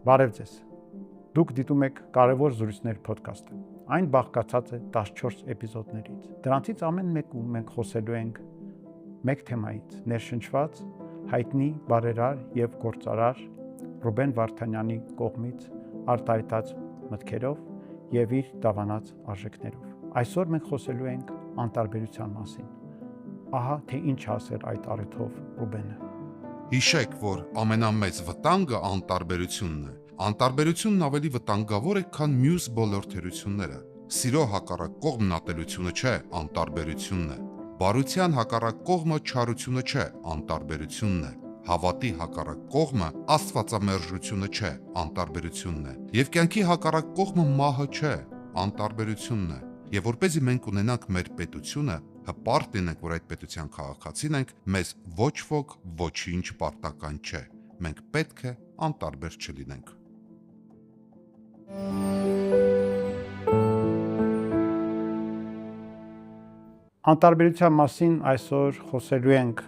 Բարև ձեզ։ Դուք դիտում եք Կարևոր զրույցներ ոդքասթը։ Այն բաղկացած է 14 էպիզոդներից։ Դրանցից ամեն մեկում մենք խոսելու ենք մեկ թեմայից՝ ներշնչված հայտնի բարերար եւ գործարար Ռուբեն Վարդանյանի կողմից արտահայտած մտքերով եւ իր դավանած արժեքներով։ Այսօր մենք խոսելու ենք անտարբերության մասին։ Ահա թե ինչ ասել այդ առիթով Ռուբենը։ Հիշեք, որ ամենամեծ վտանգը անտարբերությունն է։ Անտարբերությունն ավելի վտանգավոր է, քան մյուս բոլոր թերությունները։ Սիրո հակառակ կողմն ատելությունը չէ, անտարբերությունն է։ Բարության հակառակ կողմը չարությունը չէ, անտարբերությունն է։ Հավատի հակառակ կողմը աստվածամերժությունը չէ, անտարբերությունն է։ Եվ կյանքի հակառակ կողմը մահը չէ, անտարբերությունն է։ Եվ որպեսզի մենք ունենանք մեր պետությունը, հպարտ լինենք, որ այդ պետության քաղաքացին ենք, մեզ ոչ ոք ոչինչ պարտական չէ։ Մենք պետք է անտարբեր չլինենք։ Անտարբերության մասին այսօր խոսելու ենք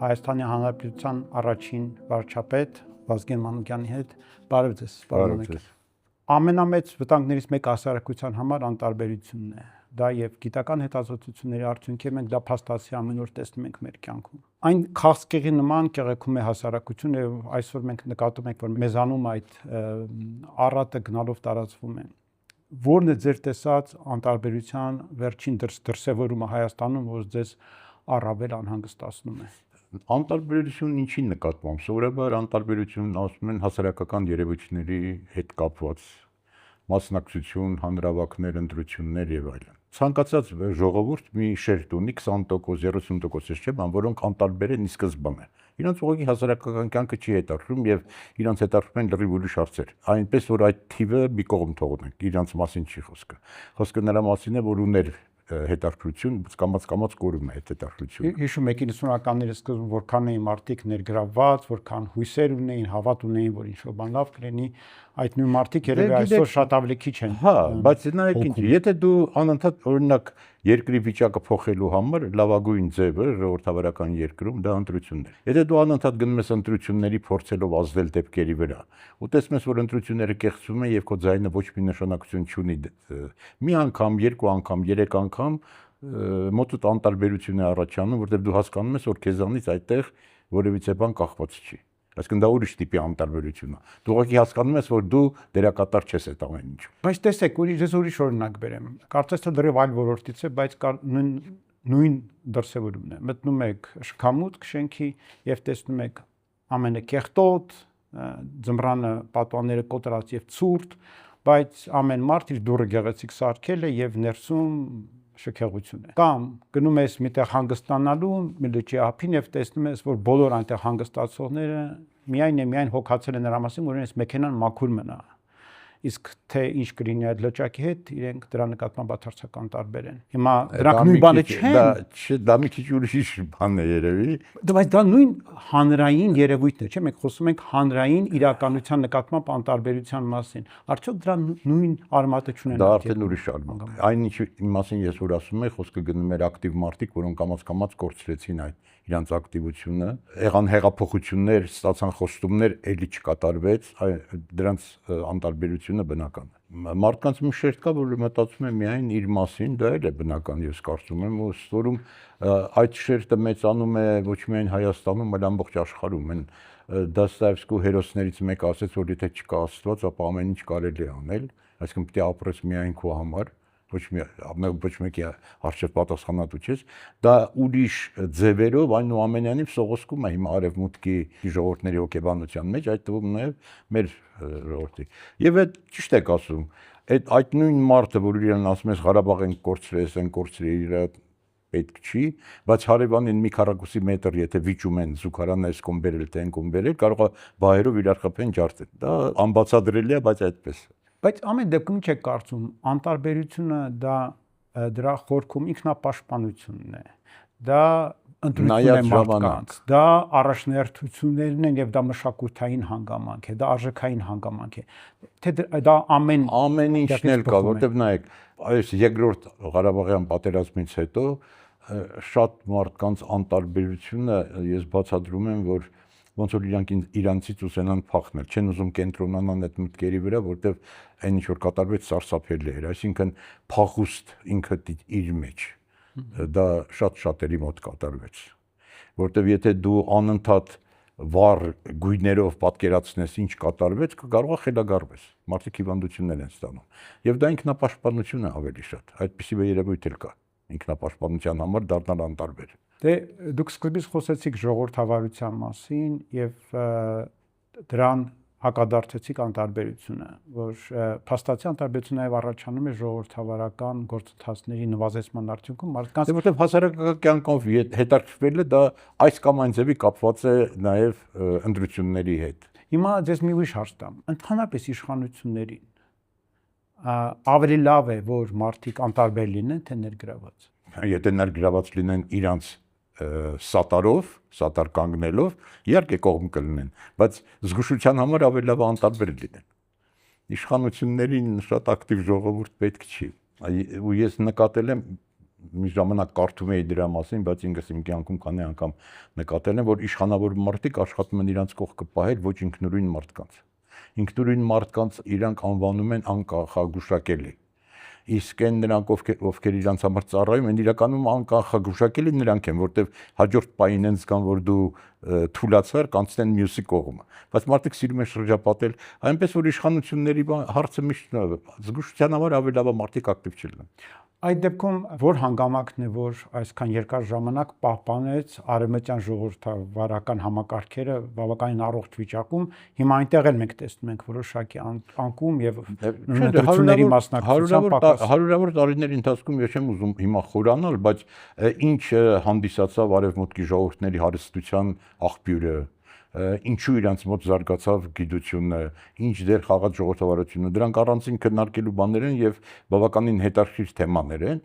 Հայաստանի Հանրապետության առաջին վարչապետ Վազգեն Մանուկյանի հետ։ Բարև ձեզ, պարոն Մանուկյան։ Ամենամեծ վտանգներից մեկը հասարակության համար անտարբերությունն է։ Դա եւ գիտական հետազոտությունների արդյունք է, մենք դա փաստացի ամեն օր տեսնում ենք մեր կյանքում։ Այն քաղցկեղի նման կեղեքում է հասարակությունը եւ այսօր մենք նկատում ենք, որ մեզանում այդ առատը գնալով տարածվում է։ Որն է ձեր տեսած անտարբերության վերջին դրսևորումը Հայաստանում, որ ձեզ առավել անհանգստացնում է։ Անտարբերությունն ինչի նկատմամբ։ Սովորաբար անտարբերությունն ասում են հասարակական երևույթների հետ կապված մասնակցություն, հանրավակներ, ընտրություններ եւ այլն։ Ցանկացած ժողովուրդ մի շերտ ունի 20%, 30%, չէ՞, որոնք անտարբեր են ի սկզբանե։ Իրանց ուղղակի հասարակական կյանքը չի հետաքրում եւ իրանց հետաքրում են լրիվ ուրիշ հարցեր։ Այնպես որ այդ թիվը մի կողմ թողնենք, իրանց մասին չի խոսքը։ Խոսքը նրա մասին է, որ ուներ հետաքրություն, կամաց կորում է այդ հետաքրությունը։ Հիշում եք 90-ականների սկզբում որքան էին մարդիկ ներգրավված, որքան հույսեր ունեին, հավատ ունեին, որ ինչ-որ բան լավ կլինի, այդ նույն մարդիկ երևի այսօր շատ ավելի քիչ են։ Հա, բայց նայեք ինչ, եթե դու անընդհատ օրինակ երկրի վիճակը փոխելու համար լավագույն ձևը ժողովրդավարական երկրում դա ընտրությունն է։ Եթե դու անընդհատ գնում ես ընտրությունների փորձելով ազդել դեպքերի վրա, ու տեսնում ես, որ ընտրությունները կեղծվում են եւ քո ձայնը ոչ մի նշանակություն չունի, մի անգամ, երկու անգամ, երեք անգամ մոտդ անտարբերություն է առաջանում, որտեղ դու հասկանում ես, որ քեզանից այդտեղ որևիցե բան կախված չի։ Այսինքն դա ուրիշ տիպի անտարբերություն է։ Դու ուղղակի հասկանում ես, որ դու դերակատար չես այդ ամեն ինչում։ Բայց տեսեք, ուրիշ օրինակ բերեմ։ Կարծես թե դեռ այլ ոլորտից է, բայց նույն դրսևորումն է։ Մտնում եք շքամուտք շենքի եւ տեսնում եք ամենակեղտոտ, ձմռանը պատուանները կոտրած եւ ցուրտ, բայց ամեն մարդ իր դուռը գեղեցիկ սարքել է եւ ներսում շքեղություն է։ Կամ գնում ես միտեղ հանգստանալու, մի լճի ափին եւ տեսնում ես, որ բոլոր այնտեղ հանգստացողները միայն հոգացել են նրա մասին, որ իրենց մեքենան մաքուր մնա։ Իսկ թե ինչ կլինի այդ լճակի հետ, իրենք դրա նկատմամբ բացարձակական տարբեր են։ Հիմա դրանք նույն բանը չեն։ Դա մի քիչ ուրիշ բան է երևի։ Բայց դա նույն հանրային երևույթն է, չէ՞, մենք խոսում ենք հանրային իրականության նկատմամբ անտարբերության մասին։ Արդյոք դրա նույն արմատը չունեն։ Դա արդեն ուրիշ արմատ է։ Այն ինչի մասին ես որ ասում եմ, խոսքը գնում էր ակտիվ մարդիկ, որոնք կամաց կորցրեցին այդ իրանց ակտիվությունը, եղան հեղափոխություններ, ստացան խոստումներ, էլի չկատարվեց, դրանց անտարբերությունը բնական է։ Մարդկանց մի շերտ կա, որ մտածում է միայն իր մասին, դա էլ է բնական, ես կարծում եմ, ու ստորում այդ շերտը մեծանում է ոչ միայն Հայաստանում, այլ ամբողջ աշխարհում։ Դոստոևսկու հերոսներից մեկը ասեց, որ եթե չկա Աստված, ապա ամեն ինչ կարելի է անել, այսինքն պետք է ապրես միայն քո համար, ոչ մեկի արժեք պատասխանատու չես, դա ուրիշ ձևերով այնուամենայնիվ սողոսկում է հիմա արևմուտքի ժողովուրդների հոգեբանության մեջ, այդ թվում նաև մեր ժողովրդի։ Եվ այդ ճիշտ եք ասում, այդ նույն մարդը, որ իրեն ասում ես Ղարաբաղ են կորցրել, իր պետք չի, բայց հարևանին մի քառակուսի մետր եթե վիճում են զուգարանը այս կողմ բերել, թե այն կողմ բերել, կարող է բայերով իրար խփեն ջարդեն։ Դա անբացատրելի է, բայց այդպես է։ Բայց ամեն դեպքում ինչ եք կարծում, անտարբերությունը դա դրա խորքում ինքնապաշտպանությունն է։ Դա ընտրությունն է մարդկանց, դա առաջնահերթություններն են եւ դա մշակութային հանգամանք է, դա արժեքային հանգամանք է։ Թե դա ամեն ինչն էլ կա, որտեվ նայեք, այս երկրորդ Ղարաբաղյան պատերազմից հետո շատ մարդկանց անտարբերությունը ես բացատրում եմ, որ ոնց որ իրանցից ուզենան փախնել, չեն ուզում կենտրոնանան այդ մտքերի վրա, որտեվ այն ինչ որ կատարվեց սարսափելի էր, այսինքն փախուստ ինքը իր մեջ։ Դա շատ-շատերի մոտ կատարվեց, որտեվ եթե դու անընդհատ վառ գույներով պատկերացնես ինչ կատարվեց, կարող է խելագարվես, մարդիկ հիվանդություններ են ստանում, եւ դա ինքնապաշտպանություն է ավելի շատ, այդպիսի երևույթ էլ կա, ինքնապաշտպանության համար դառնալ անտարբեր։ Դե դուք սկզբից խոսեցիք ժողովրդավարության մասին եւ դրան հակադարձեցիք անտարբերությունը, որ փաստացի անտարբերությունը նաև առաջանում է ժողովրդավարական գործընթացների նվազեցման արդյունքում մարդկանց, որտեղ հասարակական կյանքով հետաքրքրվելը դա այս կամ այն ձևի կապված է նաև ընտրությունների հետ։ Հիմա ձեզ մի ուրիշ հարց տամ, ընդհանրապես իշխանություններին ավելի լավ է, որ մարդիկ անտարբեր լինեն, թե ներգրաված։ Եթե ներգրաված լինեն իրանց սատար կանգնելով, իհարկե կողմ կլինեն, բայց զգուշության համար ավելի լավ անտարբեր լինեն։ Իշխանություններին շատ ակտիվ ժողովուրդ պետք չի։ Ու ես նկատել եմ, մի ժամանակ կարդում էի դրա մասին, բայց ինքս իմ կյանքում քանի անգամ նկատել եմ, որ իշխանավոր մարդիկ աշխատում են իրանց կողքը պահել ոչ ինքնուրույն մարդկանց։ Ինքնուրույն մարդկանց իրանք անվանում են անկախագուշակելի։ Իսկ այն նրանք, ովքեր իրանց համար ծառայում են, իրականում անկախագուշակելի նրանք են, որտեվ հաջորդ պահին են զգան, որ դու թուլացար, կանցնեն մյուսի կողմը։ Բայց մարդիկ սիրում են շրջապատել, այնպես որ իշխանությունների հարցը միշտ զգուշության համար ավելի լավ է մարդիկ ակտիվ չլինեն։ Այդ դեպքում որ հանգամանքն է, որ այսքան երկար ժամանակ պահպանեց արևմտյան ժողովրդավարական համակարգերը բավականին առողջ վիճակում, հիմա այնտեղ էլ մենք տեսնում ենք որոշակի անկում եւ ընտրությունների մասնակցության պակաս։ Հարյուրավոր տարիների ընթացքում ես չեմ ուզում հիմա խորանալ, բայց ինչ հանդիսացավ արևմուտքի ժողովուրդների հարստության աղբյուրը, ինչու իրանց մոտ զարգացավ գիտությունը, ինչ դեր խաղաց ժողովրդավարությունը, դրանք առանցին քննարկելու բաներ են եւ բավականին հետաքրքիր թեմաներ են,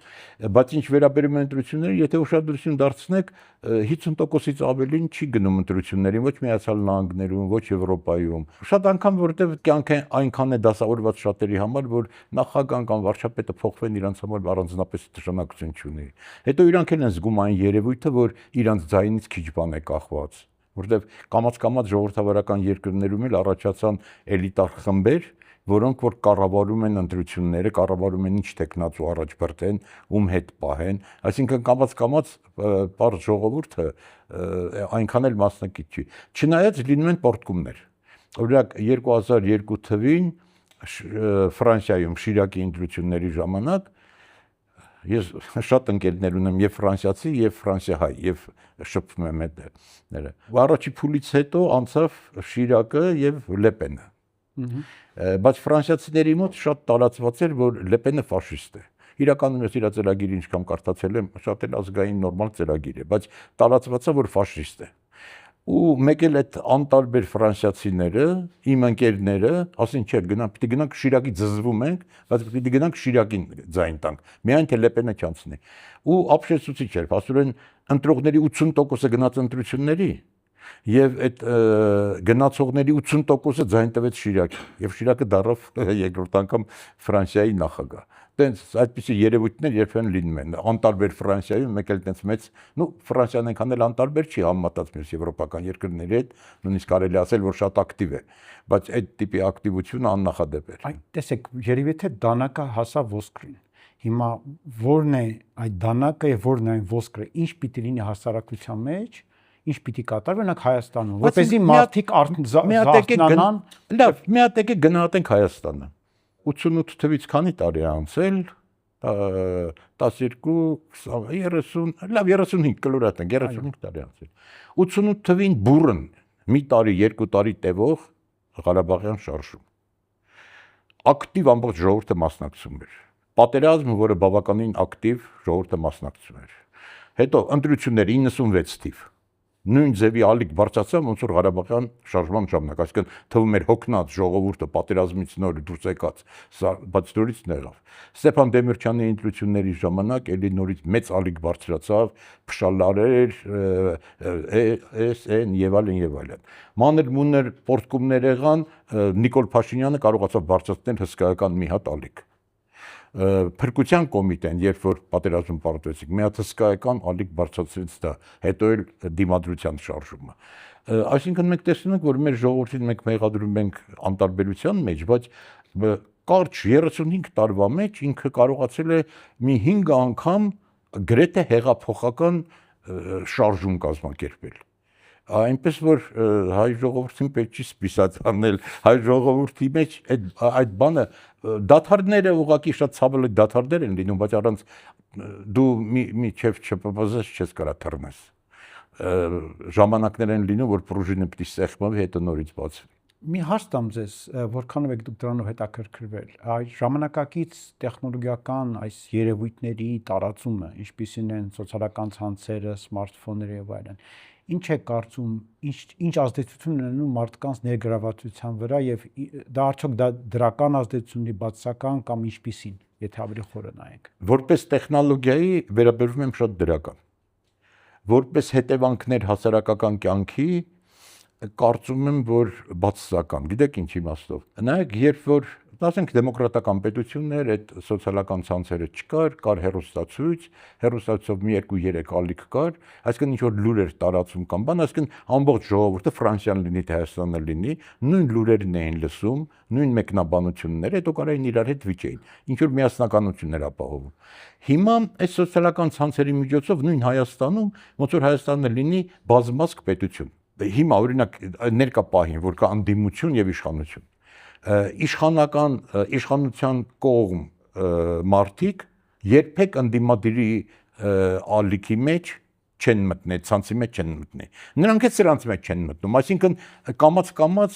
բայց ինչ վերաբերում է ընտրություններին, եթե ուշադրություն դարձնեք, 50%-ից ավելին չի գնում ընտրություններին, ոչ Միացյալ Նահանգներում, ոչ Եվրոպայում։ Շատ անգամ որովհետեւ կյանքը այնքան է դասավորված շատերի համար, որ նախագահան կամ վարչապետը փոխվեն իրանց համար առանձնապես նշանակություն չունի։ Հետո իրանք էլ են զգում այն երևույթը, որ իրանց ձայնից քիչ բան է կախված, որտեվ կամաց ժողովրդավարական երկրներում էլ առաջացան էլիտար խմբեր, որոնք որ կառավարում են ընտրությունները, կառավարում են ինչ տեխնացու առաջ բրտեն, ում հետ պահեն, այսինքն կամաց բարձ ժողովուրդը այնքան էլ մասնակից չի։ Չնայած լինում են պարտկումներ։ Օրինակ 2002 թվին Ֆրանսիայում Շիրակի ընտրությունների ժամանակ ես շատ ընկերներ ունեմ եւ ֆրանսիացի եւ ֆրանսիահայ եւ շփվում եմ այդները։ Առաջի փուլից հետո անցավ Շիրակը եւ Լեպենը։ Բայց ֆրանսիացիների մոտ շատ տարածված էր, որ Լեպենը ֆաշիստ է։ Իրականում ես իր ծրագիրը ինչքան կարդացել եմ, շատ էլ ազգային նորմալ ծրագիր է, բայց տարածված է, որ ֆաշիստ է։ Ու մեկ էլ այդ անտարբեր ֆրանսիացիները, իմ ընկերները, ասին չէ, պիտի գնանք Շիրակի զզվում ենք, բայց պիտի գնանք Շիրակին ձայն տանք, միայն թե Լեպենը չանցնի։ Ու ապշեցուցիչ էր, փաստորեն ընտրողների 80%-ը գնաց ընտրությունների, եւ այդ գնացողների 80%-ը ձայն տվեց Շիրակին, եւ Շիրակը դառավ երկրորդ անգամ Ֆրանսիայի նախագահ։ Տենց այդպիսի երևույթներ երբեմն լինում են, անտարբեր Ֆրանսիայում, մեկ էլ տենց մեծ, Ֆրանսիան այնքան էլ անտարբեր չի համեմատած մյուս եվրոպական երկրների հետ, նույնիսկ կարելի ասել, որ շատ ակտիվ է, բայց այդ տիպի ակտիվությունը աննախադեպ է։ Այդ տեսեք, երևի թե դանակը հասավ ոսկրին։ Հիմա ո՞րն է այդ դանակը եւ ո՞րն է այն ոսկրը, ինչ պիտի լինի հասարակության մեջ, ինչ պիտի կատարվի օրինակ Հայաստանում, որպեսզի մարդիկ զարթնանան։ Լավ, մի հատ եկեք գնահատենք Հայաստանը։ 88 թվից քանի տարի է անցել, 12, 20, 30, լավ 35 կլորատենք, 35 տարի անցել։ 88 թվին բուրըն մի տարի, երկու տարի տևող Ղարաբաղյան շարժում։ Ակտիվ ամբողջ ժողովուրդը մասնակցում էր։ Պատերազմը, որը բավականին ակտիվ ժողովուրդը մասնակցում էր։ Հետո ընտրություններ 96 թիվ։ Նույն ձևի ալիք բարձրացավ, ոնց որ Ղարաբաղյան շարժման ժամանակ, այսինքն թվում էր հոգնած ժողովուրդը պատերազմից նոր դուրս եկած, բայց նորից եղավ։ Ստեփան Դեմիրճյանի ընտրությունների ժամանակ էլի նորից մեծ ալիք բարձրացավ, փշալարեր, SN եւ այլն։ Մանր-մունր պորտկումներ եղան, Նիկոլ Փաշինյանը կարողացավ բարձրացնել հսկայական մի հատ ալիք։ Փրկության կոմիտեն, երբ որ պատերազմ պարտվեցիք, մի հատ հսկայական ալիք բարձրացրեց դա, հետո էլ դիմադրության շարժումը։ Այսինքն մենք տեսնում ենք, որ մեր ժողովրդին մենք մեղադրում ենք անտարբերության մեջ, բայց կարճ 35 տարվա մեջ ինքը կարողացել է մի 5 անգամ գրեթե հեղափոխական շարժում կազմակերպել։ Այնպես որ հայ ժողովրդին պետք չի սպիսած անել, հայ ժողովրդի մեջ այդ բանը դաթարները ուղղակի շատ ցավալի դաթարներ են լինում, բայց առանց դու մի չեփ չպպզես չես կարա թռնես։ Ժամանակներ են լինում, որ պրուժինը պիտի սեղմվի, հետո նորից բացվի։ Մի հարց տամ ձեզ, որքանով եք դուք դրանով հետաքրքրվել, այս ժամանակակից տեխնոլոգիական այս երևույթների տարածումը, ինչպիսին են սոցիալական ցանցերը, սմարթֆոնները եւ այլն, ինչ է կարծում, ինչ ազդեցություն ունենում մարդկանց ներգրավվածության վրա եւ դա արդյոք դա դրական ազդեցություն ունի, բացասական կամ ինչպիսին, եթե ավելի խորը նայենք։ Որպես տեխնոլոգիայի վերաբերվում եմ շատ դրական։ Որպես հետևանքներ հասարակական կյանքի կարծում եմ, որ բացասական, գիտեք ինչ իմաստով։ Նայեք, երբ որ ասենք դեմոկրատական պետություններ, այդ սոցիալական ցանցերը չկար, կար հեռուստացույց, հեռուստացույցով մի 2-3 ալիք կար, այսինքն ինչ որ լուրեր տարածում կամ բան, այսինքն ամբողջ ժողովուրդը Ֆրանսիան լինի, թե Հայաստանը լինի, նույն լուրերն էին լսում, նույն մեկնաբանությունները, հետո կարային իրար հետ վիճեին, ինչ որ միասնականություններ ապահովում։ Հիմա այս սոցիալական ցանցերի միջոցով նույն Հայաստանում, ոնց որ Հայաստանը լինի բազմազգ պետություն։ Հիմա օրինակ ներկա պահին, որ կա անդիմություն եւ իշխանություն, իշխանության կողմ մարդիկ երբեք ընդդիմադիրի ալիքի մեջ չեն մտնի, ցանցի մեջ չեն մտնի։ Նրանք էլ սրանց մեջ չեն մտնում, այսինքն կամաց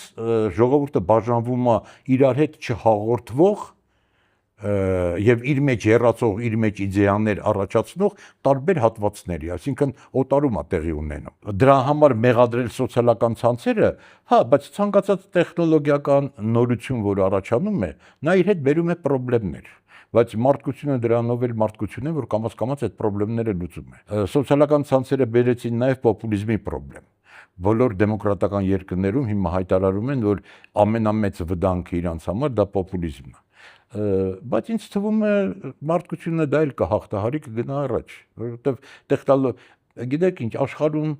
ժողովուրդը բաժանվում է իրար հետ չհաղորդվող եւ իր մեջ հեռացող, իր մեջ իդեաներ առաջացնող տարբեր հատվածների, այսինքն օտարում է տեղի ունենում։ Դրա համար մեղադրել սոցիալական ցանցերը, հա, բայց ցանկացած տեխնոլոգիական նորություն, որ առաջանում է, նա իր հետ բերում է խնդիրներ, բայց մարդկությունը դրանով էլ մարդկություն է, որ կամաց այդ խնդիրները լուծում է։ Սոցիալական ցանցերը բերեցին նաեւ պոպուլիզմի խնդրեմ։ Բոլոր դեմոկրատական երկրներում հիմա հայտարարում են, որ ամենամեծ վտանգը իրանց համար դա պոպուլիզմն է։ Բայց ինձ թվում է մարդկությունը դա էլ կհաղթահարի, կգնա առաջ, որովհետև գիտեք ինչ, աշխարհում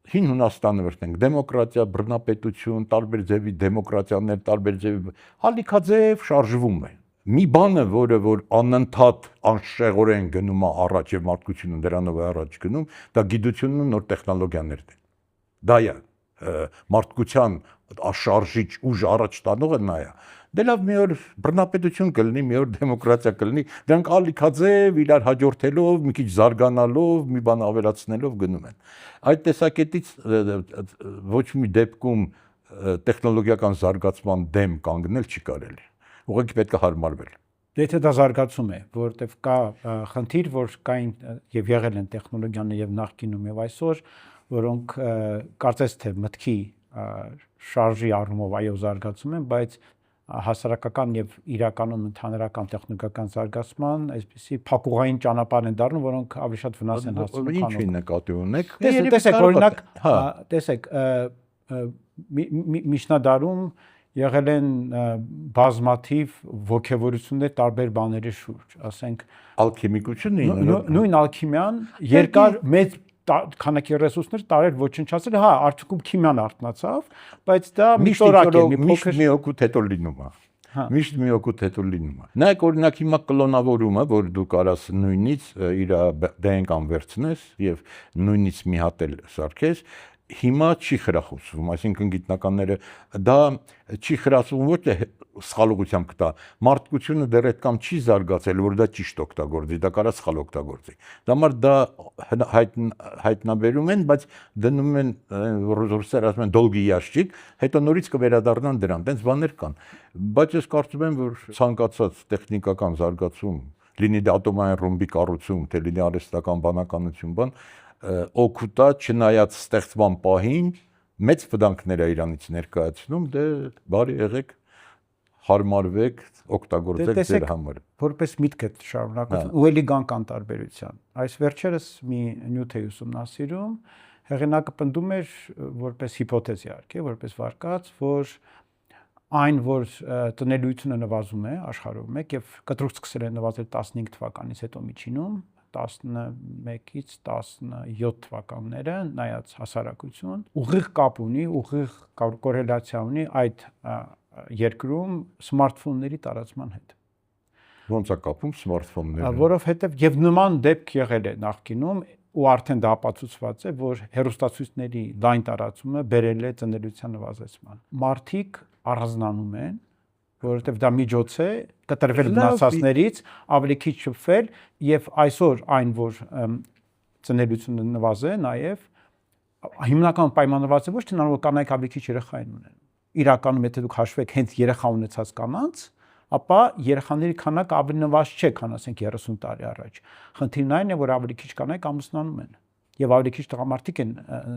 հին Հունաստանը վերցնենք, դեմոկրատիա, բռնապետություն, տարբեր ձևի դեմոկրատիաներ, տարբեր ձևի հալիքաձև շարժվում է։ Մի բանը, որ անընդհատ անշեղորեն գնում է առաջ եւ մարդկությունը դրանով է առաջ գնում, դա գիտությունն ու նոր տեխնոլոգիաներն են։ Դա է մարդկության աշարժիչ ուժ առաջ տանողը նա է։ Դե լավ, մի օր բռնապետություն կլինի, մի օր դեմոկրատիա կլինի, դրանք ալիքաձև իրար հաջորդելով, մի քիչ զարգանալով, մի բան ավելացնելով գնում են։ Այդ տեսակետից ոչ մի դեպքում տեխնոլոգիական զարգացման դեմ կանգնել չի կարելի։ Ուղղակի պետք է հարմարվել։ Եթե դա զարգացում է, որովհետև կա խնդիր, որ կային եւ եղել են տեխնոլոգիաներ եւ նախկինում եւ այսօր, որոնք կարծես թե մտքի շարժի առումով այո զարգացում են, բայց հասարակական եւ իրականում ընդհանրական տեխնիկական զարգացման այսպիսի փակուղային ճանապարհ են դառնում, որոնք ավելի շատ վնաս են հասցնում։ Ինչի նկատի ունեք։ Տեսեք, օրինակ, տեսեք, միջնադարում եղել են բազմաթիվ ոգևորություններ տարբեր բաների շուրջ, ասենք ալքիմիկությունը, նույն ալքիմիան երկար մեծ քանակի ռեսուրսներ տարել ոչնչացել, հա, արդյունքում քիմիան արթնացավ, բայց դա մի տորակ է, մի փոքր մի օգուտ հետո լինում է։ Միշտ մի օգուտ հետո լինում է։ Նայեք օրինակ հիմա կլոնավորումը, որ դու կարաս նույնից իր DNK-ն վերցնես եւ նույնից մի հատ էլ սարքես, հիմա չի խրախուսվում, այսինքն գիտնականները դա չի խրախուսվում ոչ թե սխալողությամբ կտա, մարդկությունը դեռ այդքան չի զարգացել, որ դա ճիշտ օգտագործի, դա կարա սխալ օգտագործի։ Դա համար դա հայտնաբերում են, բայց դնում են ռեսուրսներ, ասում են դոլգի ящик, հետո նորից կվերադառնան դրան, տենց բաներ կան։ Բայց ես կարծում եմ, որ ցանկացած տեխնիկական զարգացում, լինի դա ատոմային ռումբի կառուցում, թե լինի արհեստական բանականություն, բան օգուտա չնայած ստեղծման պահին մեծ վտանգներ է իրանից ներկայացնում, դե բարի եղեք, հարմարվեք, օգտագործեք ձեր համար։ Որպես միտք է շարունակություն, ու էլի գանք անտարբերության։ Այս վերջերս մի նյութ է ուսումնասիրում, հեղինակը պնդում էր որպես հիպոթեզ իհարկե, որպես վարկած, որ այն որ տնելիությունը նվազում է աշխարհում մեկ եւ կտրուկ սկսել է նվազել 15 թվականից հետո միջինում 11-ից 17 թվականները նայած հասարակություն ուղիղ կապ ունի, ուղիղ կորելացիա ունի այդ երկրում սմարթֆոնների տարածման հետ։ Ոնց է կապում սմարթֆոնները։ Որովհետեւ եւ նման դեպք եղել է նախկինում ու արդեն դա ապացուցված է, որ հեռուստացույցների լայն տարածումը բերել է ծնելիության նվազեցման։ Մարդիկ առանձնանում են, որովհետև դա միջոց է կտրվել վնասվածներից, ավելի քիչ շփվել եւ այսօր այն որ ծնելիությունը նվազ է նաեւ հիմնական պայմանավորված է ոչ թե նրանով կանայք ավելի քիչ երեխա են ունենում։ Իրականում եթե դուք հաշվեք հենց երեխա ունեցած կանանց, ապա երեխաների քանակը ավելի նվազ չէ, քան ասենք 30 տարի առաջ։ Խնդիրն այն է, որ ավելի քիչ կանայք ամուսնանում են եւ ավելի քիչ տղամարդիկ են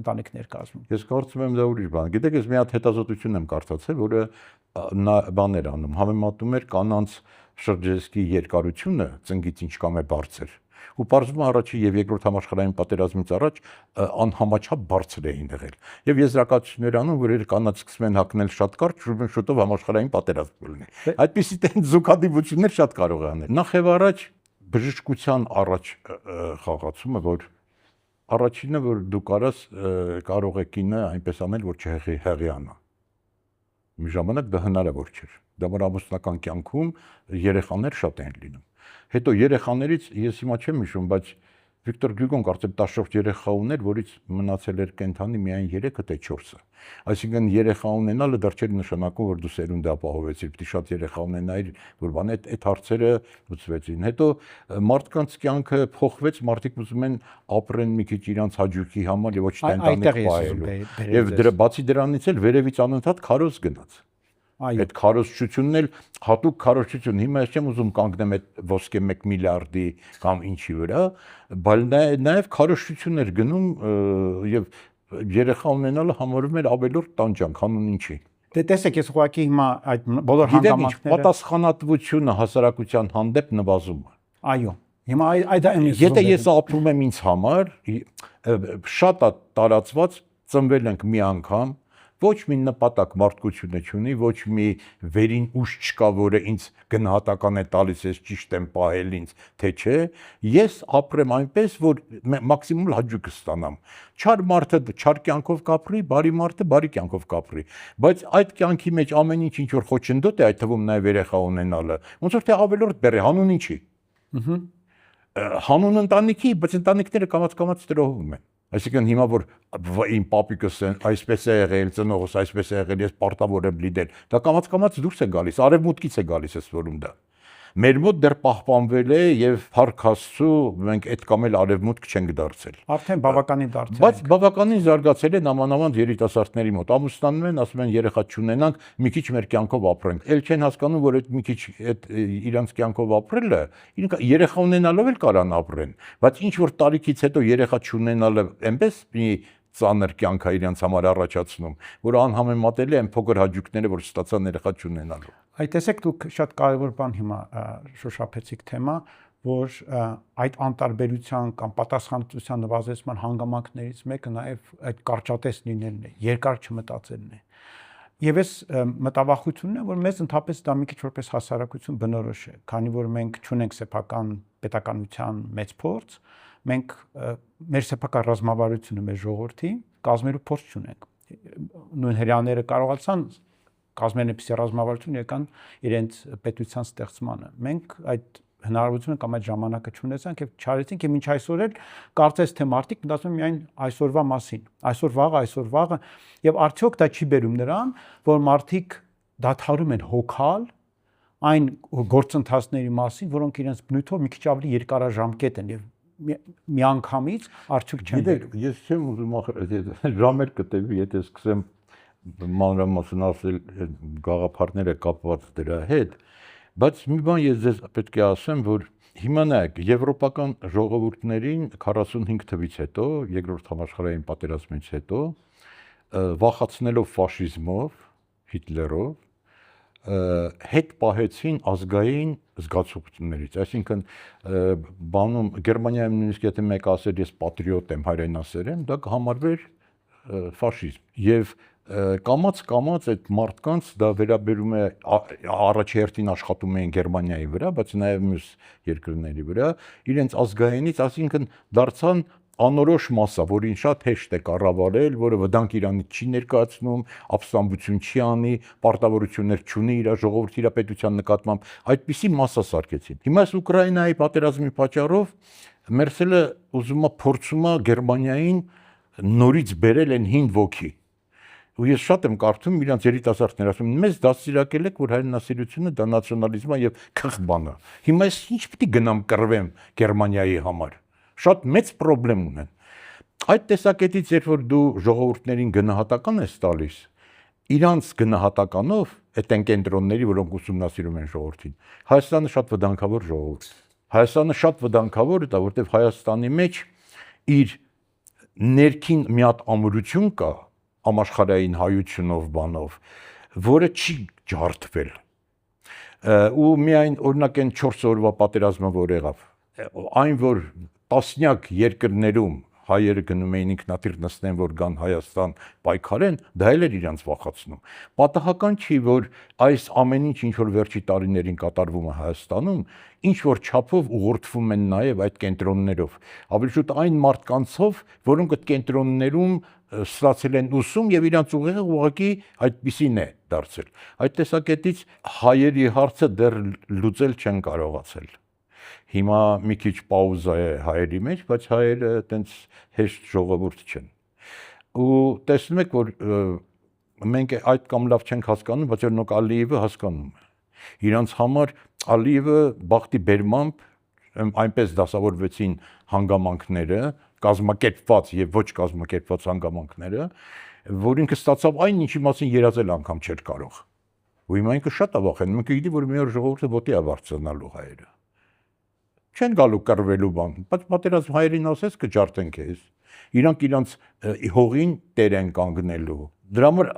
ընտանիքներ կազմում։ Ես կարծում եմ դա ուրիշ բան։ Գիտեք, ես մի հատ հետազոտություն եմ կարդացել, որը բաներ անում, համեմատում էր կանանց շրջեզկի երկարությունը ծնգից ինչքան է բարձր։ Ու պարզվում է առաջին եւ երկրորդ համաշխարհային պատերազմից առաջ անհամաչափ բարձր էին եղել։ Եվ եզրակացություններ անում, որ երբ կանանց սկսում են հագնել շատ կարճ, շուտով համաշխարհային պատերազմ կլինի։ Այդպիսի տեն զուգադիպություններ շատ կարող է անել։ Նախ եւ առաջ բժշկության առաջ խաղացումը, որ առաջինը որ դու կարող է կինը այնպես անել, որ չհեղիանա։ Մի ժամանակ դա հնարավոր չէր։ Դա որ ամուսնական կյանքում երեխաներ շատ են լինում։ Հետո երեխաներից ես հիմա չեմ հիշում, բայց Վիկտոր Գյուգոն կարծեմ 14 երեխա ուներ, որից մնացել էր կենթանի միայն 3-ը թե 4-ը։ Այսինքն երեխա ունենալը դեռ չէր նշանակում, որ դու սերունդ ապահովեցիր, պետք է շատ երեխա ունենայիր, որ բան այդ հարցերը լուծվեցին։ Հետո մարդկանց կյանքը փոխվեց, մարդիկ ուզում են ապրեն մի քիչ իրանց հաճույքի համար եւ ոչ թե ընտանիք պահելու։ Եվ բացի դրանից էլ վերևից անընդհատ քարոզ գնաց։ Այդ քարոզչությունն էլ հատուկ քարոզչություն։ Հիմա ես չեմ ուզում կանգնեմ այդ ոսկե 1 միլիարդի կամ ինչի վրա, բայց նաև քարոզչություններ գնում եւ երեխա ունենալը համարվում էր ավելորդ տանջանք, հանուն ինչի։ Դե տեսեք, ես ուղղակի հիմա այդ բոլոր հանգամանքները պատասխանատվությունը հասարակության հանդեպ նվազում է։ Այո։ Հիմա այդ եթե ես ապրում եմ ինձ համար, շատ է տարածված ծնվել ենք մի անգամ, ոչ մի նպատակ մարդկությունը չունի, ոչ մի վերին ուժ չկա, որը ինձ գնահատական է տալիս, ես ճիշտ եմ պահել ինձ, թե չէ, ես ապրեմ այնպես, որ մաքսիմալ հաճույք ստանամ։ Չար մարդը չար կյանքով կապրի, բարի մարդը բարի կյանքով կապրի, բայց այդ կյանքի մեջ ամեն ինչ ինչ որ խոչընդոտ է, այդ թվում նաև երեխա ունենալը, ոնց որ թե ավելորդ բեռ է, հանուն ինչի։ Հանուն ընտանիքի, բայց ընտանիքները կամաց տրոհվում են։ Այսինքն հիմա որ իմ պապիկս այսպես է եղել, ծնողս այսպես է եղել, ես պարտավոր եմ լինել, դա կամաց դուրս է գալիս, արևմուտքից է գալիս ես որում դա։ Մեր մոտ դեռ պահպանվել է եւ Փառք Աստծո մենք այդ կամ էլ արևմուտք չենք դարձել։ Արդեն բավականին դարձել ենք։ Բայց բավականին զարգացել է նամանավանդ երիտասարդների մոտ։ Ամուսնանում են, ասում են երեխա չունենանք, մի քիչ մեր կյանքով ապրենք։ Էլ չեն հասկանում, որ այդ մի քիչ այդ իրանց կյանքով ապրելը, երեխա ունենալով էլ կարան ապրեն։ Բայց ինչ որ տարիքից հետո երեխա չունենալը այնպես մի ծանր կյանք է իրենց համար առաջացնում, որ անհամեմատելի են փոքր հաճույքները, որ ստացան երեխա չունենալով։ Այդ տեսեք դուք շատ կարևոր բան հիմա շոշափեցիք թեմա, որ այդ անտարբերության կամ պատասխանատվության նվազեցման հանգամանքներից մեկը նաև այդ կարճատես լինելն է, երկար չմտածելն է։ Եվ այս մտավախությունն է, որ մեզ ընդհանրապես դա մի քիչ որպես հասարակություն բնորոշ է, քանի որ մենք չունենք սեփական պետականության մեծ փորձ, մենք մեր սեփական ռազմավարությունը մեր ժողովրդի կազմելու փորձ չունենք։ Նույն հрьяաները կարողացան կազմել այնպիսի ռազմավարություն եկան իրենց պետության ստեղծմանը։ Մենք այդ հնարավորությունը կամ այդ ժամանակը չունեցանք եւ չարեցինք եւ մինչ այսօր էլ կարծես թե մարդիկ մտածում են միայն այսօրվա մասին, այսօր վաղը եւ արդյոք դա չի բերում նրան, որ մարդիկ դադարում են հոգալ այն գործընթացների մասին, որոնք իրենց բնույթով մի քիչ ավելի երկարաժամկետ են եւ միանգամից արդյոք չեն բերում։ Ես չեմ ուզում ժամեր կտեվի, եթե սկսեմ մանրամասն ասել գաղափարները կապված դրա հետ, բայց մի բան ես ձեզ պետք է ասեմ, որ հիմա նայեք, եվրոպական ժողովուրդներին 45 թվից հետո, երկրորդ համաշխարհային պատերազմից հետո, վախացնելով ֆաշիզմով, Հիտլերով, հետ պահեցին ազգային զգացողություններից, այսինքն բանում Գերմանիայում նույնիսկ եթե մեկը ասեր ես պատրիոտ եմ, հայրենասեր եմ, դա կհամարվեր ֆաշիզմ եւ կամած այդ մարդկանց դա վերաբերում է առաջերտին աշխատում էին Գերմանիայի վրա, բայց նաև մյուս երկրների վրա, իրենց ազգայինից, այսինքն դարձան անորոշ մասսա, որին շատ հեշտ է կառավարել, որը վտանգ իրանից չի ներկայացնում, ապստամբություն չի անի, պարտավորություններ չունի իր ժողովրդի իր պետության նկատմամբ, այդպիսի մասսա սարքեցին։ Հիմա այս Ուկրաինայի պատերազմի պատճառով Մերսելը ուզում է փորձում է Գերմանիային նորից բերել այն հին ոգի։ Ու ես շատ եմ կարդում իրանց երիտասարդներ ասում են մեզ դաստիարակել եք որ հայրենասիրությունը դա նացիոնալիզմ է եւ քխ բան է։ Հիմա ես ինչ պիտի գնամ կռվեմ Գերմանիայի համար։ Շատ մեծ խնդրեմ ունեն։ Այդ տեսակետից երբ որ դու ժողովուրդներին գնահատական ես տալիս, իրանց գնահատականով այդ են կենտրոնների, որոնք ուսումնասիրում են ժողովրդին, Հայաստանը շատ վտանգավոր ժողովուրդ է։ Հայաստանը շատ վտանգավոր է, դա որտեվ Հայաստանի մեջ իր ներքին մի հատ ամրություն կա համաշխարհային հայությունով բանով, որը չի ջարդվել։ Ու միայն օրինակ այն 4 օրվա պատերազմը որ եղավ, այն որ տասնյակ երկրներում հայերը գնում էին ինքնաթիռ նստեն որ գան Հայաստան պայքարեն, դա էլ էր իրանց վախացնում։ Պատահական չի, որ այս ամեն ինչ որ վերջի տարիներին կատարվում է Հայաստանում, ինչ որ չափով ուղղորդվում են նաև այդ կենտրոններով։ Ավելի շուտ այն մարդկանցով, որոնք այդ կենտրոններում ստացել են ուսում եւ իրանց ուղեղը ուղղակի այդպիսին է դարձել։ Այդ տեսակետից հայերի հարցը դեռ լուծել չեն կարողացել։ Հիմա մի քիչ պաուզա է հայերի մեջ, բայց հայերը այտենց հեշտ ժողովուրդ չեն։ Ու տեսնում եք, որ մենք այդ կամ լավ չենք հասկանում, բայց օրինակ Ալիևը հասկանում է։ Իրանց համար Ալիևը բախտի բերմամբ այնպես դասավորվեցին հանգամանքները, կազմակերպված եւ ոչ կազմակերպված հանգամանքները, որ ինքը ստացավ այն ինչի մասին երազել անգամ չէր կարող։ Ու հիմա ինքը շատ է վախենում, ինքը գիտի, որ մի օր ժողովուրդը ոտի է վարձանալու հայերը։ Չեն գալու կռվելու բան, բայց պատերազմ հայերին ասես կջարդեն քեզ։ Իրանք իրանց հողին տեր են կանգնելու։ Դրա համար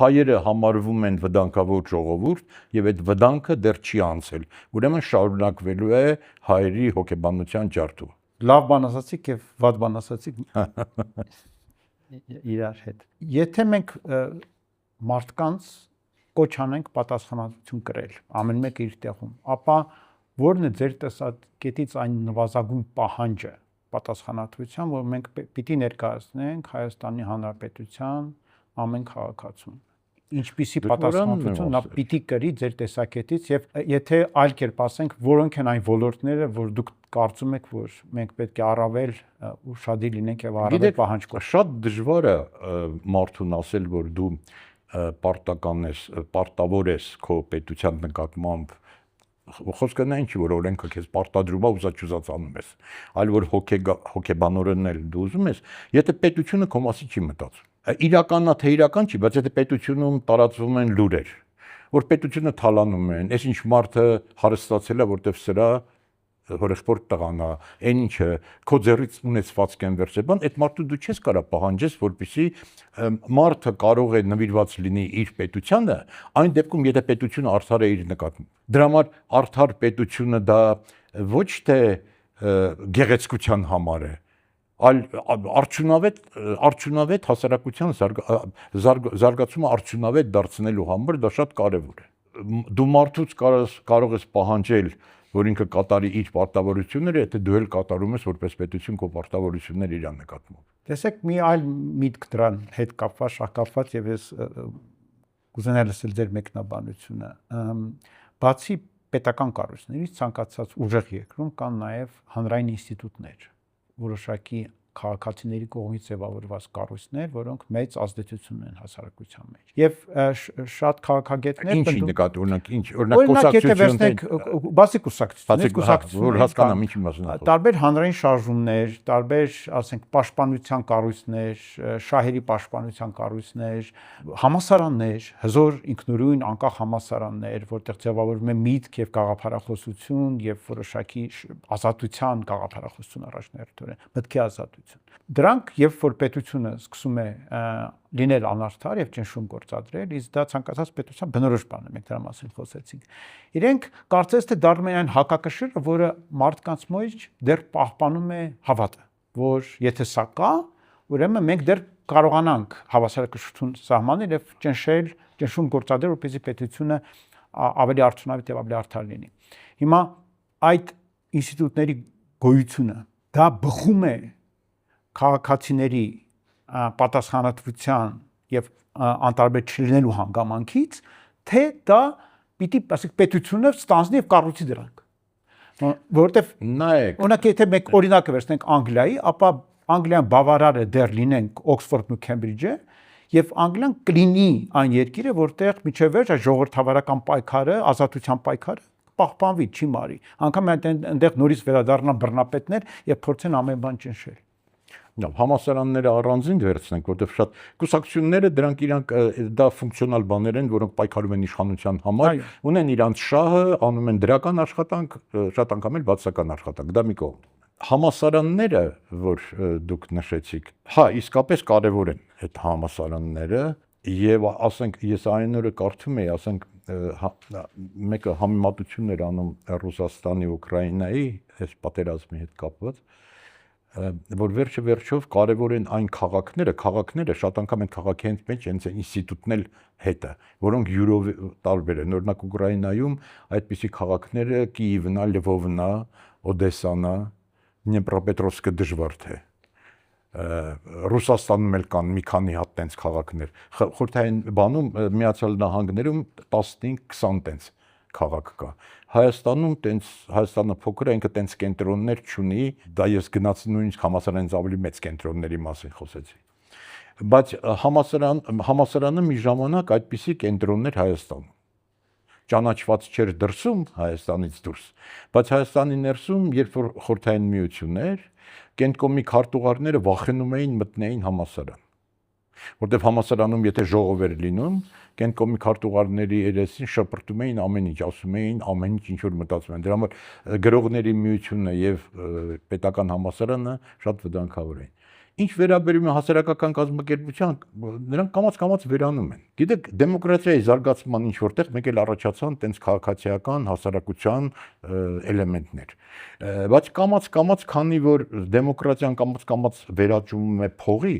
հայերը համարվում են վտանգավոր ժողովուրդ եւ այդ վտանգը դեռ չի անցել։ Ուրեմն շարունակվելու է հայերի հոգեբանության ջարդումը։ Լավ բան ասացիք եւ վատ բան ասացիք իրար հետ։ Եթե մենք մարդկանց կոչ անենք պատասխանատվություն կրել, ամեն մեկը իր տեղում, ապա որն է ձեր տեսակետից այն նվազագույն պահանջը պատասխանատվության, որ մենք պիտի ներկայացնենք Հայաստանի Հանրապետության ամեն քաղաքացուն։ Ինչպիսի պատասխանատվություն նա պիտի կրի ձեր տեսակետից եւ եթե այլ կերպ ասենք, որոնք են այն ոլորտները, որ դուք կարծում եք, որ մենք պետք է առավել ուշադիր լինենք եւ առավել պահանջ կրենք։ Շատ դժվար է մարդուն ասել, որ դու պարտական ես, պարտավոր ես քո պետության նկատմամբ խոսքը նա ինչի որ օրենքը քեզ պարտադրում է ուզած անում ես, այլ որ հոգեբանորեն էլ դու ուզում ես, եթե պետությունը քո մասի չի մտածում։ Իրականն է թե իրական չի, բայց եթե պետությունում տարածվում են լուրեր, որ պետությունը թալանում են, այս ինչ մարդը հարստացել է, որտեվ սրա հորեղբոր տղան է, այն ինչը քո ձեռից ունեցվածք են վերցել, բան այդ մարդու դու չես կարող պահանջես, որպեսզի մարդը կարող է նվիրված լինի իր պետությանը, այն դեպքում եթե պետությունը արդար է իր նկատմամբ։ Դրա համար արդար պետությունը դա ոչ թե գեղեցկության համար է, այլ արդյունավետ հասարակության զարգացումը արդյունավետ դարձնելու համար դա շատ կարևոր է։ Դու մարդուց կարող ես պահանջել որ ինքը կատարի իր պարտավորությունները, եթե դու էլ կատարում ես որպես պետություն քո պարտավորությունները իր նկատմամբ։ Տեսեք, մի այլ միտք դրան հետ կապված, շահկապված եւ ես կուզենայի լսել ձեր մեկնաբանությունը։ Բացի պետական կառույցներից ցանկացած ուժեղ երկրում կան նաեւ հանրային ինստիտուտներ, որոշակի քաղաքացիների կողմից ձևավորված կառույցներ, որոնք մեծ ազդեցություն ունեն հասարակության մեջ։ Եվ շատ քաղաքագետներ ինչի նկատի ունենք, օրինակ կուսակցություն, բացի կուսակցություններ, որ հասկանամ ինչի մասին է։ Տարբեր հանրային շարժումներ, տարբեր, ասենք, պաշտպանության կառույցներ, շահերի պաշտպանության կառույցներ, համալսարաններ, հզոր ինքնուրույն անկախ համալսարաններ, որտեղ ձևավորվում է միտք եւ գաղափարախոսություն եւ որոշակի ազատության գաղափարախոսություն առաջնահերթորեն, մտքի ազատություն։ Դրանք երբ որ պետությունը սկսում է լինել անարդար եւ ճնշում գործադրել, իսկ դա ցանկացած պետության բնորոշ բան է, մենք դրա մասին խոսեցինք։ Իրենք կարծես թե դառնում են այն հակակշիռը, որը մարդկանց մեջ դեռ պահպանում է հավատը, որ եթե սա կա, ուրեմն մենք դեռ կարողանանք հավասարակշռություն սահմանել եւ ճնշում գործադրել, որպեսզի պետությունը ավելի արդյունավետ եւ ավելի արդար լինի։ Հիմա այդ ինստիտուտների գոյությունը դա բխում է քաղաքացիների պատասխանատվության եւ անտարբեր չլինելու հանգամանքից, թե դա պիտի, ասենք, պետությունը ստանձնի եւ կառուցի դրանք։ Որովհետեւ նայեք, օրինակ եթե մենք օրինակը վերցնենք Անգլիայի, ապա Անգլիան բավարար է դեռ լինենք Օքսֆորդն ու Քեմբրիջը, եւ Անգլիան կլինի այն երկիրը, որտեղ միջև վերջ ժողովրդավարական պայքարը, ազատության պայքարը պահպանվի, չի մարի։ Անկամ այնտեղ նորից վերադառնան բռնապետներ եւ փորձեն ամեն բան ճնշել։ Լավ, համասարանները առանձին վերցնենք, որտեղ շատ կուսակցությունները դրանք իրանք դա ֆունկցիոնալ բաներ են, որոնք պայքարում են իշխանության համար, ունեն իրանք շահը, անում են դրական աշխատանք, շատ անգամ էլ բացական աշխատանք, դա մի կողմ։ Համասարանները, որ դուք նշեցիք, հա, իսկապես կարևոր են այդ համասարանները, եւ ասենք ես այն օրը կարդում էի, ասենք մեկը համեմատություն էր անում Ռուսաստանի, Ուկրաինայի այս պատերազմի հետ կապված, որ վերջով կարևոր են այն քաղաքները շատ անգամ են քաղաքի մեջ հենց ինստիտուտն էլ հետը, որոնք յուրով տարբեր են։ Օրինակ Ուկրաինայում այդպիսի քաղաքները Կիևնա, Լվովնա, Օդեսանա, Դնեպրոպետրովսկը դժվար թե։ Ռուսաստանում էլ կան մի քանի հատ տենց քաղաքներ։ Խորհրդային բանում Միացյալ Նահանգներում 15-20 տենց քաղաք կա։ Հայաստանում տենց Հայաստանը փոքր է, ինքը տենց կենտրոններ չունի, դա ես գնացի նույնիսկ համասարանից ավելի մեծ կենտրոնների մասին խոսեցի։ Բայց համասարանը մի ժամանակ այդպիսի կենտրոններ Հայաստանում ճանաչված չէր դրսում Հայաստանից դուրս, բայց Հայաստանի ներսում, երբ որ խորհրդային միություն էր, Կենտկոմի քարտուղարները վախենում էին մտնեին համասարան, որտեղ համասարանում եթե ժողով էր լինում, Կենտկոմի քարտուղարների երեսին շպրտում էին ամեն ինչ, ասում էին ամեն ինչ որ մտածում են։ Դրա համար գրողների միությունը եւ պետական համասարանը շատ վտանգավոր էին։ Ինչ վերաբերում է հասարակական կազմակերպության, նրանք կամաց վերանում են։ Գիտեք, դեմոկրատիայի զարգացման ինչ որտեղ մեկ էլ առաջացան տենց քաղաքացիական հասարակության էլեմենտներ։ Բայց կամաց, քանի որ դեմոկրատիան կամաց վերաճում է փողի,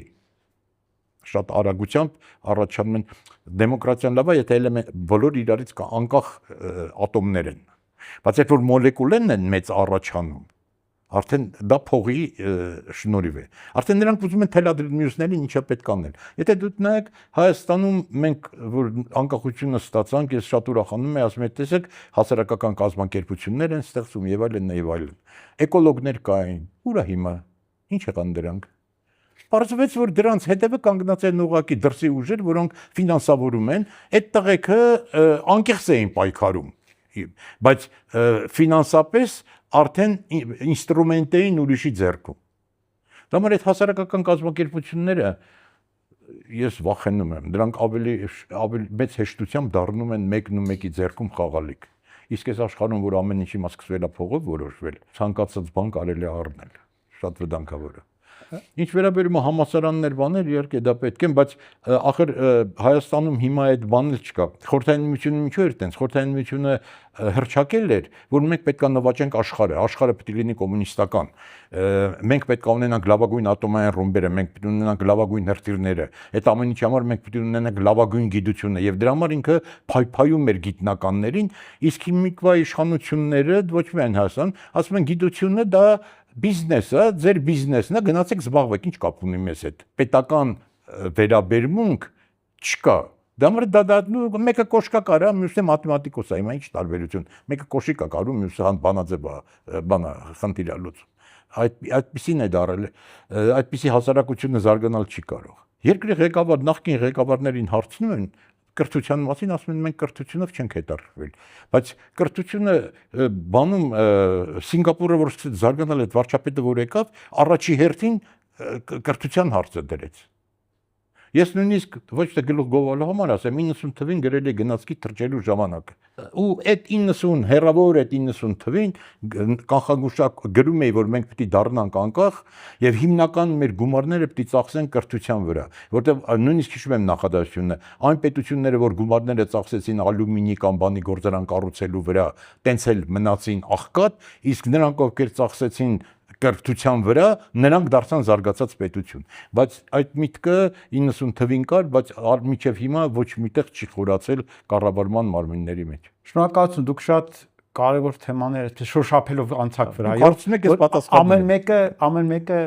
շատ արագությամբ առաջանում են դեմոկրատիան լավ է, եթե բոլոր իրարից անկախ ատոմներ են։ Բայց երբ որ մոլեկուլներն են մեծ առաջանում, արդեն դա փողի շնորհիվ է։ Արդեն նրանք ուզում են թելադրել մյուսներին ինչա պետք անել։ Եթե դուք նայեք Հայաստանում մենք որ անկախությունը ստացանք, ես շատ ուրախանում եմ, ասում եմ, տեսեք, հասարակական կազմակերպություններ են ստեղծում եւ այլն։ Էկոլոգներ կային, ուր է հիմա։ Ինչ եղան դրանք։ Պարզվեց, որ դրանց հետևը կանգնած են ուղղակի դրսի ուժեր, որոնք ֆինանսավորում են, այդ տղեկը անկեղծ էին պայքարում, բայց ֆինանսապես արդեն ինստրումենտ էին ուրիշի ձեռքում։ Դա համար այդ հասարակական կազմակերպությունները ես վախենում եմ, դրանք ավելի մեծ հեշտությամբ դառնում են մեկն ու մեկի ձեռքում խաղալիք։ Իսկ այս աշխարհում, որ ամեն ինչի մաս սկսվել է փողով որոշվել, ցանկացած բան կարելի է առնել, շատ վտանգավոր է։ Ինչ վերաբերում է համասարաններ, բաներ, իհարկե դա պետք է, բայց ախր Հայաստանում հիմա այդ բանը չկա։ Խորհրդային միությունը ինչու էր տենց։ Խորհրդային միությունը հռչակել էր, որ մենք պետք է նվաճենք աշխարհը պետք է լինի կոմունիստական։ Մենք պետք է ունենանք լավագույն ատոմային ռումբերը, մենք պետք է ունենանք լավագույն հրթիռները։ Այդ ամեն ինչի համար մենք պետք է ունենանք լավագույն գիտությունը եւ դրա համար ինքը փայփայում էր գիտնականներին, իսկ հիմիկվա իշխանությունները ոչ միայն Հայաստան, ասում են գիտությունը դա բիզնեսը, ձեր բիզնեսն է, գնացեք զբաղվեք, ինչ կապ ունի մեզ հետ։ Պետական վերաբերմունք չկա։ Դա համար դա մեկը կոշկա կարա, մյուսը մաթեմատիկոս է, հիմա ինչ տարբերություն։ Մեկը կոշիկ է կարում, մյուսը հան բանաձև է, բանա խնդիր է լուծում։ Այդպիսին է դարել, այդպիսի հասարակությունը զարգանալ չի կարող։ Երկրի ղեկավար, նախկին ղեկավարներին հարցնում են կրթության մասին, ասում են մենք կրթությունով չենք հետաքրքրվել, բայց կրթությունը բանում Սինգապուրը որ սկսեց զարգանալ այդ վարչապետը որ եկավ, առաջի հերթին կրթության հարցը դրեց։ Ես նույնիսկ ոչ թե գլուխ գովալու համար ասեմ, 90 թվին գրել է գնացքի թրջելու ժամանակը։ Ու այդ 90 հերավոր այդ 90 թվին կանխագուշակ գրում էի, որ մենք պետք է դառնանք անկախ եւ հիմնական մեր գումարները պետք է ծախսեն կրթության վրա, որտեղ նույնիսկ հիշում եմ նախադասությունը, այն պետությունները, որ գումարները ծախսեցին ալյումինի կամ բանի գործարան կառուցելու վրա, տենց էլ մնացին աղքատ, իսկ նրանք ովքեր ծախսեցին կրթության վրա նրանք դարձան զարգացած պետություն, բայց այդ միտքը 90 թվին կար, բայց մինչև հիմա ոչ միտեղ չի խորացել կառավարման մարմինների մեջ։ Շնորհակալություն, դուք շատ կարևոր թեմաներ այսպես շոշափելով անցաք վրա։ Կարծում եք ես պատասխանում ամեն մեկը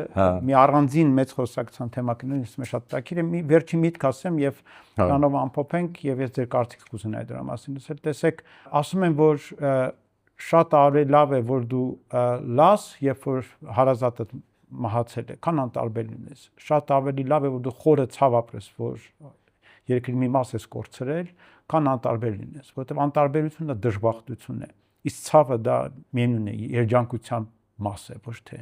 մի առանձին մեծ խոսակցության թեմա կնույնիսկ մեզ շատ տակիր է։ Մի վերջի միտք ասեմ եւ դրանով ամփոփենք եւ ես ձեր կարծիքը կուզենայի դրա մասին ասել։ Տեսեք, ասում են, որ շատ ավելի լավ է, որ դու լաս, երբ որ հարազատդ մահացել է, քան անտարբեր լինես։ Շատ ավելի լավ է, որ դու խորը ցավ ապրես, որ երկրի մի մաս ես կորցրել, քան անտարբեր լինես, որովհետև անտարբերությունը դժբախտություն է։ Իսկ ցավը դա միևնույն է, երջանկության մաս է, ոչ թե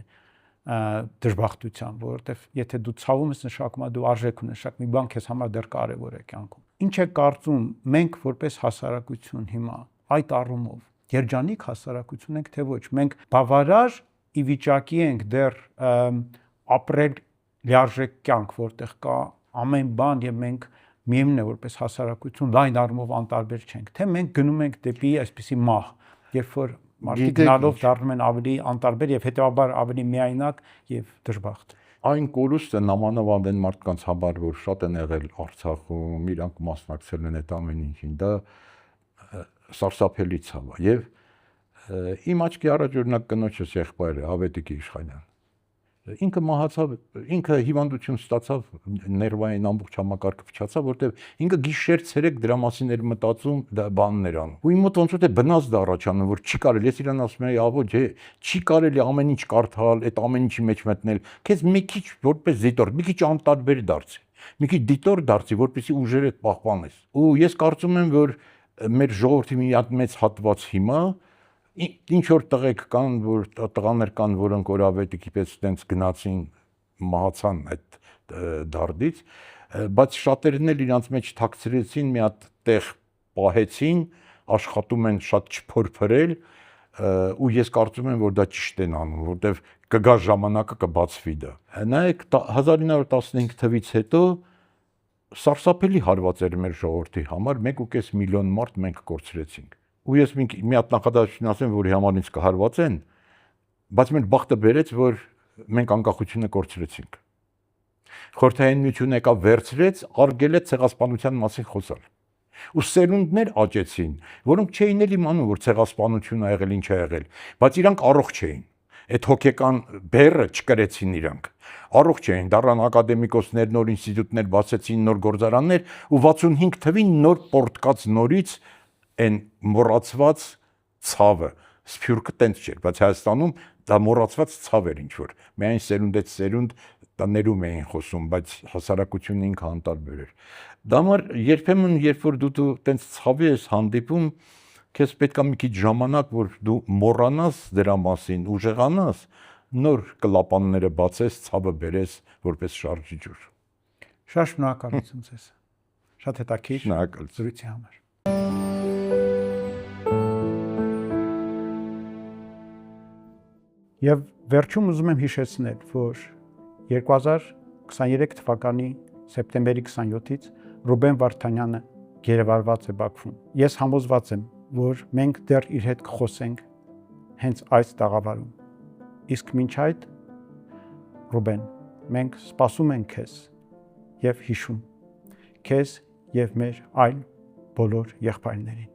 դժբախտության, որովհետև եթե դու ցավում ես, նշանակում է դու արժեք ունես, մի բան քեզ համար դեռ կարևոր է կյանքում։ Ինչ է կարծում, մենք որպես հասարակություն հիմա այդ առումով երջանիկ հասարակություն ենք, թե ոչ։ Մենք բավարար ի վիճակի ենք դեռ ապրել լիարժեք կյանք, որտեղ կա ամեն բան եւ մենք միևնույն է որպես հասարակություն լայն առումով անտարբեր չենք, թե մենք գնում ենք դեպի այսպիսի մահ, երբ որ մարդիկ գնալով դառնում են ավելի անտարբեր եւ հետեւաբար ավելի միայնակ եւ դժբախտ։ Այն կորուստը նամանավանդ են մարդկանց համար, որ շատ են եղել Արցախում, իրանք մասնակցել են այդ ամեն ինչին, դա սարսափելի ցավ է եւ իմ աչքի առաջ օրինակ կնոջս եղբայրը Ավետիք Իշխանյան ինքը մահացավ, ինքը հիվանդություն ստացավ, ներվային ամբողջ համակարգը փչացավ, որտեվ ինքը գիշեր ցերեկ դրա մասին էր մտածում, դա բաններ անում։ Ու իմ մոտ ոնց որ բնած դա առաջանում, որ չի կարելի, ես իրան ասում եի, ավո, չի կարելի ամեն ինչ կարդալ, այդ ամեն ինչի մեջ մտնել։ Քեզ մի քիչ որպես դիտոր, մի քիչ անտարբեր դարձի, մի քիչ դիտոր դարձի, որպեսզի ուժերդ պահպանես։ Ու ես կարծում եմ, որ մեր ժողովրդի մի հատ մեծ հատված հիմա ինչ որ տղաներ կան, որոնք որ Ավետիքի պես տենց գնացին, մահացան այդ դարդից, բայց շատերն էլ իրանց մեջ թաքցրեցին, մի հատ տեղ պահեցին, աշխատում են շատ չփորփրել, ու ես կարծում եմ, որ դա ճիշտ են անում, որտեվ կգա ժամանակը կբացվի դա։ Նայեք 1915 թվից հետո սարսափելի հարված էր մեր ժողովրդի համար, 1.5 միլիոն մարդ մենք կորցրեցինք։ Ու ես մի հատ նախադասություն ասեմ, որի համար ինձ կհարվածեն, բայց մեր բախտը բերեց, որ մենք անկախությունը կորցրեցինք։ Խորհրդային Միությունը եկավ վերցրեց, արգել է ցեղասպանության մասին խոսալ։ Ու սերունդներ աճեցին, որոնք չէին էլ իմանում, որ ցեղասպանություն ա եղել, ինչ ա եղել, բայց իրանք առողջ էին։ Այդ հոգեկան բեռը չկրեցին իրանք։ Առողջ էին, դառան ակադեմիկոսներ, նոր ինստիտուտներ բացեցին, նոր գործարաններ, ու 65 թվին նոր պորտկաց նորից այն մոռացված ցավը, սփյուռքը տենց չէր, բայց Հայաստանում դա մոռացված ցավ էր ինչ որ։ Միայն սերունդից սերունդ դա ներում էին խոսում, բայց հասարակությունն ինքը անտարբեր էր։ Դա համար երբեմն երբ որ դու տենց ցավի ես հանդիպում, քեզ պետք է մի քիչ ժամանակ, որ դու մոռանաս դրա մասին, ուժեղանաս, նոր կլապանները բացես, ցավը բերես որպես շարժիչ ուժ։ Շատ շնորհակալություն ձեզ։ Շատ հետաքրքիր շնորհակալություն զրույցի համար։ Եվ վերջում ուզում եմ հիշեցնել, որ 2023 թվականի սեպտեմբերի 27-ից Ռուբեն Վարդանյանը գերեվարված է Բաքվում։ Ես համոզված եմ, որ մենք դեռ իր հետ կխոսենք հենց այս տաղավարում։ Իսկ մինչ այդ, Ռուբեն, մենք սպասում ենք քեզ եւ հիշում քեզ եւ մեր այլ բոլոր եղբայրներին։